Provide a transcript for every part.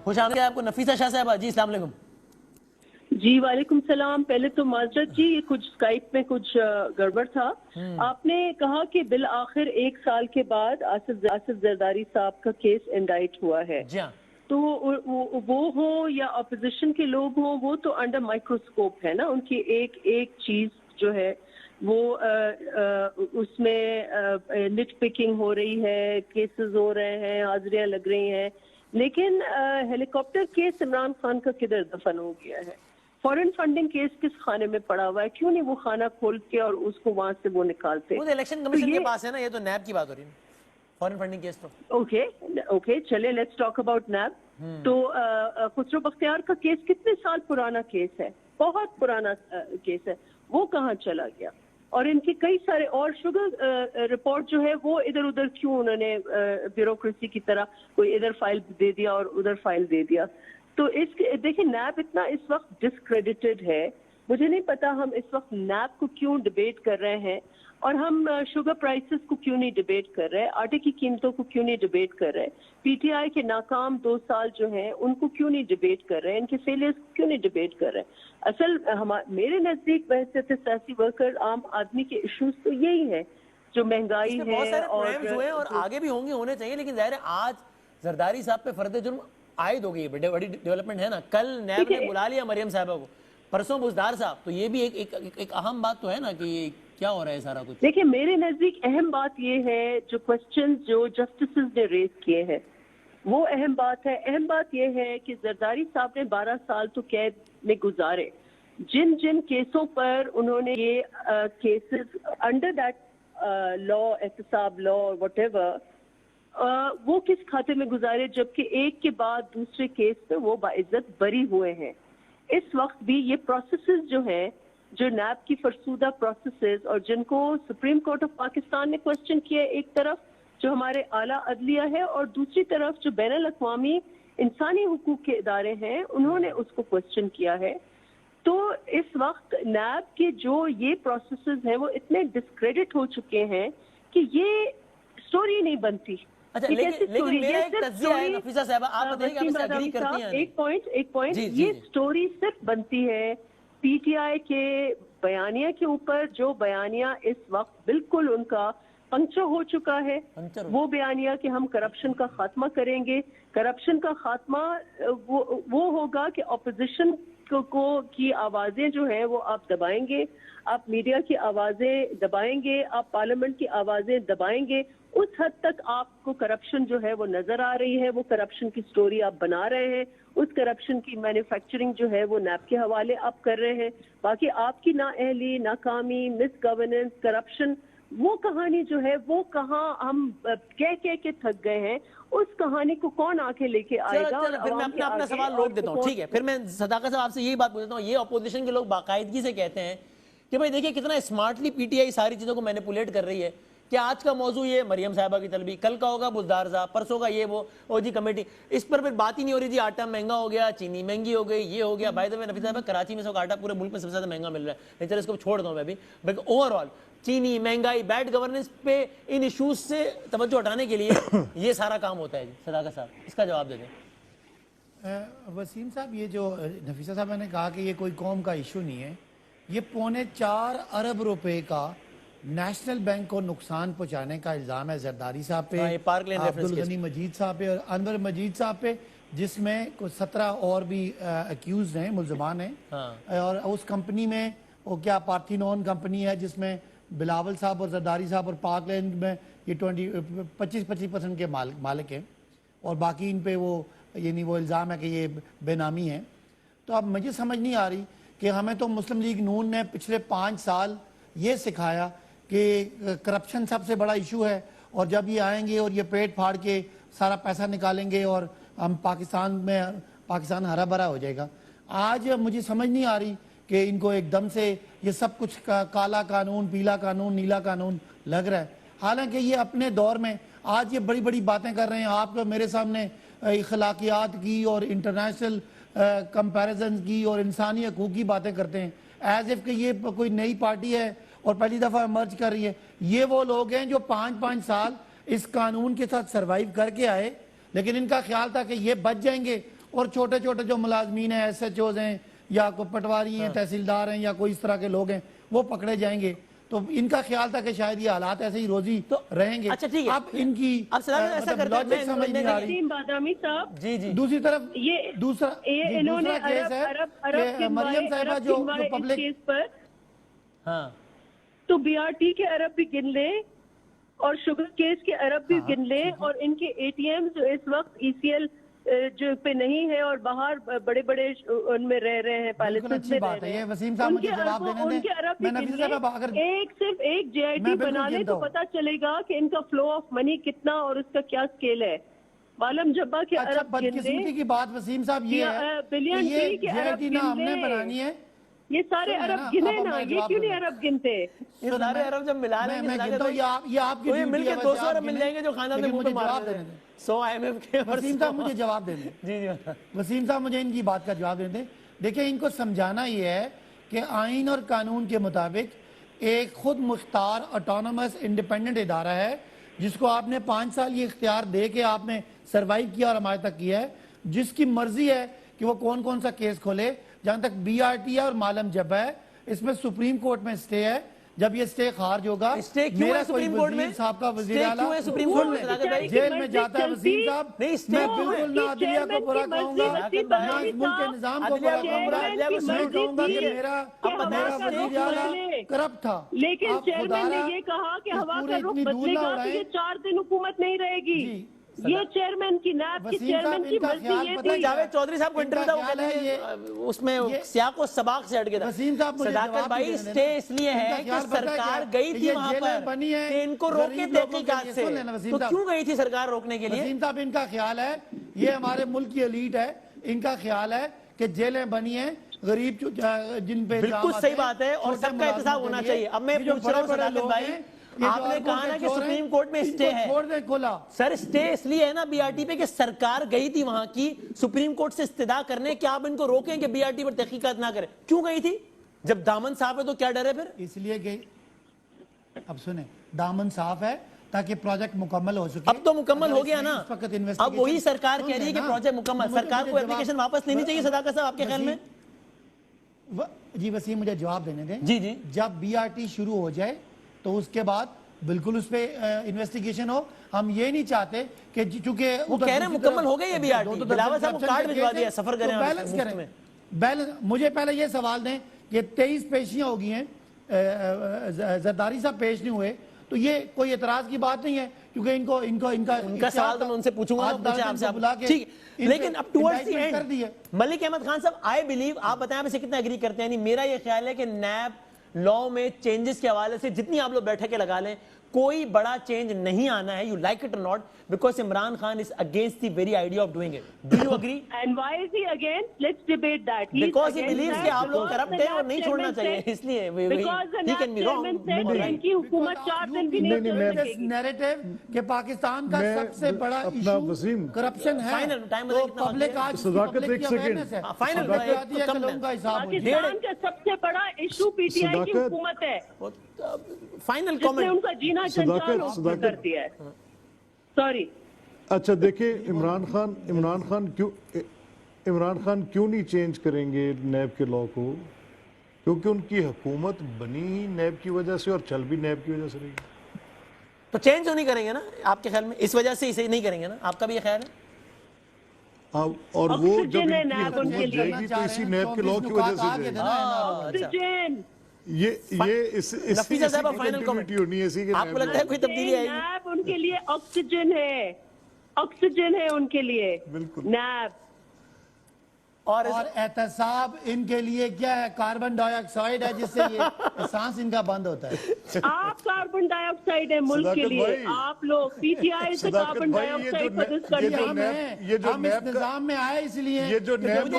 خوش آمدید آپ کو نفیسہ شاہ صاحبہ جی السلام علیکم. جی وعلیکم السلام. پہلے تو معذرت جی یہ کچھ اسکائپ میں کچھ گڑبڑ تھا. آپ نے کہا کہ بالآخر 1 سال کے بعد آصف زرداری صاحب کا کیس انڈائٹ ہوا ہے. جی ہاں. تو وہ ہوں یا اپوزیشن کے لوگ ہوں وہ تو انڈر مائکروسکوپ ہے نا. ان کی ایک چیز جو ہے وہ اس میں نٹ پکنگ ہو رہی ہے, کیسز ہو رہے ہیں, حاضریاں لگ رہی ہیں, لیکن ہیلی کاپٹر کیس عمران خان کا کدھر دفن ہو گیا ہے؟ فورن فنڈنگ کیس کس خانے میں پڑا ہوا ہے؟ کیوں نہیں وہ خانہ کھولتے اور اس کو وہاں سے وہ نکالتے؟ وہ الیکشن کمیشن کے پاس ہے نا, یہ تو نیب کی بات ہو رہی ہے, فورن فنڈنگ کیس تو. اوکے چلے لیٹس ٹاک اباؤٹ نیب. تو خسرو بختیار کا کیس کتنے سال پرانا کیس ہے, بہت پرانا کیس ہے, وہ کہاں چلا گیا؟ اور ان کے کئی سارے اور شوگر رپورٹ جو ہے وہ ادھر ادھر کیوں انہوں نے بیوروکریسی کی طرح کوئی ادھر فائل دے دیا اور ادھر فائل دے دیا. تو دیکھیں نیب اتنا اس وقت ڈسکریڈیٹڈ ہے. مجھے نہیں پتا ہم اس وقت نیب کو کیوں ڈیبیٹ کر رہے ہیں اور ہم شوگر پرائسز کو کیوں نہیں ڈیبیٹ کر رہے, آٹے کی قیمتوں کو کیوں نہیں ڈیبیٹ کر رہے, پی ٹی آئی کے ناکام 2 سال جو ہیں ان کو کیوں نہیں ڈیبیٹ کر رہے, ان کے فیلئرز کو کیوں نہیں ڈیبیٹ کر رہے. اصل میرے نزدیک بحیثیت سیاسی ورکر عام آدمی کے ایشوز تو یہی ہے جو مہنگائی ہے. بہت سارے پروگرامز ہوئے ہیں اور آگے بھی ہوں گے, ہونے چاہیے, لیکن ظاہر ہے آج زرداری صاحب پہ فرد جرم عائد ہو گئی, بڑی ڈیولپمنٹ ہے نا. کل نیب نے بلا لیا مریم صاحبہ کو, پرسوں بزدار صاحب, تو یہ بھی ایک اہم بات تو ہے نا کہ کیا ہو رہا ہے سارا کچھ. دیکھیں میرے نزدیک اہم بات یہ ہے جو کوسچنز جو جسٹسز نے ریز کیے ہیں وہ اہم بات ہے. اہم بات یہ ہے کہ زرداری صاحب نے 12 سال تو قید میں گزارے. جن کیسوں پر انہوں نے یہ کیسز انڈر دیٹ لا, احتساب لا اور وٹ ایور, وہ کس کھاتے میں گزارے, جبکہ ایک کے بعد دوسرے کیس پہ وہ باعزت بری ہوئے ہیں. اس وقت بھی یہ پروسیسز جو ہیں جو نیب کی فرسودہ پروسیسز اور جن کو سپریم کورٹ آف پاکستان نے کوسچن کیا, ایک طرف جو ہمارے اعلیٰ عدلیہ ہے اور دوسری طرف جو بین الاقوامی انسانی حقوق کے ادارے ہیں انہوں نے اس کو کوسچن کیا ہے. تو اس وقت نیب کے جو یہ پروسیسز ہیں وہ اتنے ڈسکریڈٹ ہو چکے ہیں کہ یہ سٹوری نہیں بنتی. ایک پوائنٹ یہ سٹوری صرف بنتی ہے پی ٹی آئی کے بیانیہ کے اوپر, جو بیانیہ اس وقت بالکل ان کا پنکچر ہو چکا ہے. وہ بیانیہ کہ ہم کرپشن کا خاتمہ کریں گے. کرپشن کا خاتمہ وہ ہوگا کہ اپوزیشن کی آوازیں جو ہیں وہ آپ دبائیں گے, آپ میڈیا کی آوازیں دبائیں گے, آپ پارلیمنٹ کی آوازیں دبائیں گے. اس حد تک آپ کو کرپشن جو ہے وہ نظر آ رہی ہے, وہ کرپشن کی سٹوری آپ بنا رہے ہیں, اس کرپشن کی مینوفیکچرنگ جو ہے وہ نیب کے حوالے آپ کر رہے ہیں. باقی آپ کی نااہلی, ناکامی, مس گورننس, کرپشن, وہ کہانی جو ہے وہ کہاں ہم کہہ کے تھک گئے ہیں. اس کہانی کو کون آکے لے کے آئے گا؟ پھر میں اپنا سوال روک دیتا ہوں, ٹھیک ہے, پھر میں صداقت صاحب آپ سے یہی بات پوچھتا ہوں. یہ اپوزیشن کے لوگ باقاعدگی سے کہتے ہیں کہ بھائی دیکھیں کتنا اسمارٹلی پی ٹی آئی ساری چیزوں کو مینیپولیٹ کر رہی ہے, کہ آج کا موضوع یہ مریم صاحبہ کی طلبی, کل کا ہوگا بزدار صاحب, پرسوں کا یہ وہ او جی کمیٹی, اس پر پھر بات ہی نہیں ہو رہی تھی. آٹا مہنگا ہو گیا, چینی مہنگی ہو گئی, یہ ہو گیا. بھائی تو نفیس صاحب کراچی میں سب آٹا پورے ملک میں سب سے زیادہ مہنگا مل رہا ہے, لیکن چلو اس کو چھوڑ دوں میں بھی. لیکن اوور آل چینی, مہنگائی, بیڈ گورننس پہ ان ایشوز سے توجہ ہٹانے کے لیے یہ سارا کام ہوتا ہے. جی صداقت صاحب اس کا جواب دے دیں. وسیم صاحب, یہ جو نفیسہ صاحب نے کہا کہ یہ کوئی قوم کا ایشو نہیں ہے, یہ 4.25 ارب روپے کا نیشنل بینک کو نقصان پہنچانے کا الزام ہے زرداری صاحب پہ, عبدالغنی مجید صاحب پہ اور انور مجید صاحب پہ, جس میں 17 اور بھی ایکیوزڈ ہیں, ملزمان ہیں. اور اس کمپنی میں وہ کیا پارتھینون کمپنی ہے جس میں بلاول صاحب اور زرداری صاحب اور پاک لینڈ میں یہ 25% کے مالک ہیں, اور باقی ان پہ وہ یعنی وہ الزام ہے کہ یہ بے نامی ہیں. تو اب مجھے سمجھ نہیں آ رہی کہ ہمیں تو مسلم لیگ نون نے پچھلے 5 سال یہ سکھایا کہ کرپشن سب سے بڑا ایشو ہے, اور جب یہ آئیں گے اور یہ پیٹ پھاڑ کے سارا پیسہ نکالیں گے اور ہم پاکستان ہرا بھرا ہو جائے گا. آج مجھے سمجھ نہیں آ رہی کہ ان کو ایک دم سے یہ سب کچھ کالا قانون, پیلا قانون, نیلا قانون لگ رہا ہے, حالانکہ یہ اپنے دور میں آج یہ بڑی بڑی باتیں کر رہے ہیں. آپ میرے سامنے اخلاقیات کی اور انٹرنیشنل کمپیریزن کی اور انسانی حقوق کی باتیں کرتے ہیں, ایز اف کہ یہ کوئی نئی پارٹی ہے اور پہلی دفعہ ایمرج کر رہی ہے. یہ وہ لوگ ہیں جو 5 سال اس قانون کے ساتھ سروائیو کر کے آئے, لیکن ان کا خیال تھا کہ یہ بچ جائیں گے اور چھوٹے چھوٹے جو ملازمین ہیں ایس ایچ اوز ہیں یا کوئی پٹواری ہیں تحصیلدار ہیں یا کوئی اس طرح کے لوگ ہیں وہ پکڑے جائیں گے. تو ان کا خیال تھا کہ شاید یہ حالات ایسے ہی روزی رہیں گے. اچھا ٹھیک ہے, اب ان کی لاجک سمجھ نہیں آ رہی. بادامی صاحب جی جی دوسری طرف یہ دوسرا انہوں نے کیس ہے کہ مریم صاحبہ جو پبلک کیس پر ہاں تو بی آر ٹی کے ارب بھی گن لیں اور شوگر کیس کے ارب بھی گن لیں اور ان کے اے ٹی ایم جو اس وقت ای سی ایل جو پہ نہیں ہے اور باہر بڑے بڑے ان میں رہ رہے ہیں بالکل اچھی بات ہے. یہ وسیم صاحب مجھے جواب دینے ان کے ارب بھی گن لیں. صرف ایک جے آئی ٹی بنا لیں تو پتا چلے گا کہ ان کا فلو آف منی کتنا اور اس کا کیا اسکیل ہے. معلوم جبا کے اچھا ارب گن لیں. بدقسمتی کی بات وسیم صاحب یہ ہے کہ یہ جے آئی ٹی نہ ہم نے بنانی ہے. یہ سارے عرب گنے نا, یہ کیوں نہیں عرب گنتے؟ یہ سارے عرب جب ملا لیں گے میں گنتا ہوں یہ آپ کی تو یہ مل کے 200 عرب مل جائیں گے جو خاندان میں منہ پہ مار رہے ہیں. 100 آئی ایم ایف کے. وسیم صاحب مجھے جواب دیں دیں. جی جی وسیم صاحب مجھے ان کی بات کا جواب دیں دیں. دیکھیں ان کو سمجھانا یہ ہے کہ آئین اور قانون کے مطابق ایک خود مختار آٹونومس انڈیپینڈنٹ ادارہ ہے جس کو آپ نے 5 سال یہ اختیار دے کے آپ نے سروائیو کیا اور ہمارے تک کیا ہے, جس کی مرضی ہے کہ وہ کون کون سا کیس کھولے. جہاں تک بی آر ٹی ہے اور معلم جب ہے اس میں سپریم کورٹ میں سٹے ہے. جب یہ سٹے خارج ہوگا میرا کوئی وزیر صاحب کا وزیر اعلیٰ جیل میں جاتا ہے وسیم صاحب, میں بالکل نہ عدلیہ کو برا کہوں گا نہ اس ملک کے نظام کو برا کہوں گا. میں کہوں گا کہ میرا وزیر اعلیٰ کرپٹ تھا. لیکن چیئرمین نے یہ کہا کہ ہوا کا رخ بدلے گا تو یہ 4 دن حکومت نہیں رہے گی. یہ چیئرمین کی نیب کی چیئرمین کی مرضی یہ تھی. جاوید چودھری صاحب کو انٹرویو تھا, وہ کہتے ہیں اس میں سیاق و سباق سے ہٹ گیا تھا. صداقت بھائی سٹے اس لیے ہے کہ سرکار گئی تھی وہاں پر کہ ان کو روکے تحقیقات سے. تو کیوں گئی تھی سرکار روکنے کے لیے؟ وسیم صاحب ان کا خیال ہے, یہ ہمارے ملک کی ایلیٹ ہے, ان کا خیال ہے کہ جیلیں بنی ہیں غریب جن پہ بالکل صحیح بات ہے اور سب کا احتساب ہونا چاہیے. اب میں پوچھ رہا ہوں صداقت بھائی, آپ نے کہا نا کہ سپریم کورٹ میں سٹے ہے, سر سٹے اس لیے ہے نا بی آر ٹی پہ کہ سرکار گئی تھی وہاں کی سپریم کورٹ سے استدعا کرنے کہ آپ ان کو روکیں کہ بی آر ٹی پر تحقیقات نہ کریں. کیوں گئی تھی جب دامن صاف ہے تو کیا ڈر ہے پھر؟ اس لیے گئی. اب سنیں, دامن صاف ہے تاکہ پروجیکٹ مکمل ہو سکے. اب تو مکمل ہو گیا نا, اب وہی سرکار کہہ رہی ہے کہ پروجیکٹ مکمل. سرکار کو اپلیکیشن واپس لینی چاہیے صداقت صاحب آپ کے خیال میں؟ جی وسیم مجھے جواب دینے دیں. جی جی جب بی آر ٹی شروع ہو جائے تو اس کے بعد بالکل اس پہ انویسٹیگیشن ہو. ہم یہ نہیں چاہتے کہ چونکہ وہ کہہ رہے ہیں مکمل ہو گئی ہے بی آر ٹی, بلاول صاحب کو کارڈ بھجوا دیا سفر کریں مفت میں. مجھے پہلے یہ سوال دیں کہ 23 پیشیاں ہو گئی ہیں, زرداری صاحب پیش نہیں ہوئے, تو یہ کوئی اعتراض کی بات نہیں ہے کیونکہ ان کا سوال تو میں ان سے پوچھوں گا آپ سے بلا کے. لیکن اب towards the end Malik Ahmad Khan صاحب آئی بلیو, آپ بتائیں آپ اسے کتنا ایگری کرتے ہیں. میرا یہ خیال ہے کہ نیب لا میں چینجز کے حوالے سے جتنی آپ لوگ بیٹھے لگا لیں کوئی بڑا چینج نہیں آنا ہے. یو لائک اٹ اور not, because Imran Khan is against the very idea of doing it. Do you agree? And why is he against? Let's debate that. Because he believes کہ آپ لوگ کرپٹ ہیں اور نہیں چھوڑنا چاہیے, اس لیے ہی کین بی رانگ. ان کی حکومت 4 دن بھی نہیں چل سکے گی. نیریٹو کہ پاکستان کا سب سے بڑا ایشو کرپشن ہے. تو پبلک آج صداقت ایک سیکنڈ, فائنل پاکستان کا سب سے بڑا ایشو پی ٹی آئی کی حکومت ہے. فائنل جس نے ان کا جینا جنجال کر دیا ہے. سوری. اچھا دیکھیں عمران خان کیوں نہیں چینج کریں گے نیب کے لا کو؟ کیونکہ ان کی حکومت بنی ہی نیب کی وجہ سے اور چل بھی نیب کی وجہ سے رہی. تو چینج تو نہیں کریں گے نا آپ کے خیال میں, اس وجہ سے اسے نہیں کریں گے نا, آپ کا بھی یہ خیال ہے؟ اور وہ جب ان کی حکومت جائے گی تو اسی نیب کے لا کی وجہ سے جائے گی. نفیسہ صاحبہ فائنل کامنٹ, آپ کو لگتا ہے کوئی تبدیلی آئے گی؟ نیب ان کے لیے آکسیجن ہے, آکسیجن ہے ان کے لیے نیب. اور احتساب ان کے لیے کیا ہے؟ کاربن ڈائی آکسائڈ ہے جس سے یہ سانس ان کا بند ہوتا ہے. آپ کاربن ڈائی آکسائڈ ہے ملک کے لیے, آپ لوگ پی ٹی آئی سے کاربن ڈائی آکسائڈ پردوش کرتے ہیں. ہم اس نظام میں آئے اس لیے یہ جو نیب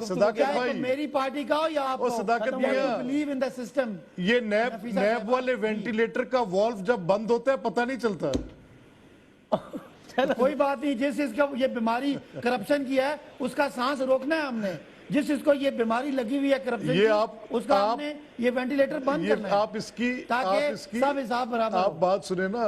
صداقت بھائی میری پارٹی کا ہو یا آپ بلیو ان دا سسٹم, یہ نیب والے وینٹیلیٹر کا والو جب بند ہوتا ہے پتہ نہیں چلتا. کوئی بات نہیں, جس اس کا یہ بیماری کرپشن کی ہے اس کا سانس روکنا ہے ہم نے. جس اس کو یہ بیماری لگی ہوئی ہے کرپشن کی, اس کا ہم نے یہ وینٹیلیٹر بند کرنا ہے آپ اس کی تاکہ سب حساب برابر. آپ بات سنیں نا,